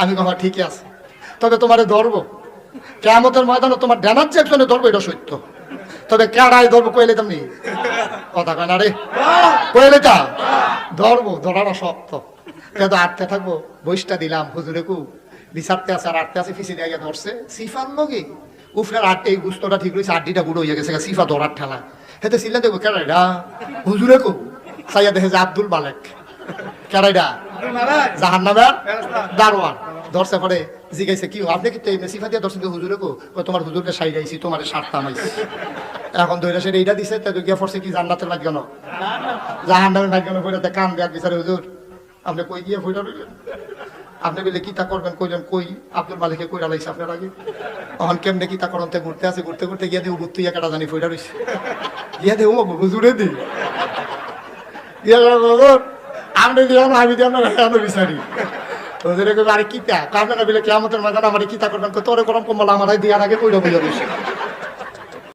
আমি কথা ঠিকই আছে, তবে তোমারে ধরবো কিয়ামতের ময়দানে, তোমার ড্যানার যে একজনে ধরবো এটা সত্য, তবে কেডাই ধরবো কইলে তুমি কথা কয় না রে, কইলে তা ধরবো, ধরাটা শক্ত। কিন্তু আটতে থাকবো, বইসটা দিলাম হুজুরে কু বিচারতে আছে আর আটতে আছে, ফিসি দিয়ে ধরছে সিফার লগে উফরার আটটে, এই গুস্তটা ঠিক রয়েছে, আড্ডিটা গুঁড়ো হয়ে গেছে, সিফা ধরার ঠেলা হেতে সিল্লা দেখবো কেডাইডা হুজুরে কু সাইয়া দেখে যে আব্দুল মালেক, কেডাইডা জাহান্নামের দারোয়ান। ধরছে পরে জিজ্ঞাসা কি আপনি কি সিফা দিয়ে ধরছেন হুজুরে কো, তোমার হুজুরকে সাই যাইছি, তোমার সারটা নাইছি। এখন ধরে সেটা এইটা দিছে, তাই গিয়া পড়ছে কি জান্নাতের ভাগ্য না জাহান্নামের ভাগ্য না, পড়ে কান দেওয়ার বিচারে হুজুর আপনি কই গিয়ে ফইরা রইলেন, আপনি বলে কিতা করবেন, কইলেন কই আব্দুল মালিকে কইরা লাইছে আপনার আগে, তখন কেমনে কিতা করতে ঘুরতে আছে, ঘুরতে ঘুরতে গিয়ে দিয়ে উবুর তুই একটা জানি ফইরা রইছে, গিয়া দে ও হুজুরে দি গিয়া আমি দিয়ে আমি দিয়ে আপনার বিচারি হুজুরে কইবে আরে কিতা আপনারা বলে কিয়ামতের ময়দানে আমার কিতা করবেন, তোরে গরম কম্বল আমার দিয়ার আগে কইরা বইয়া রইছে।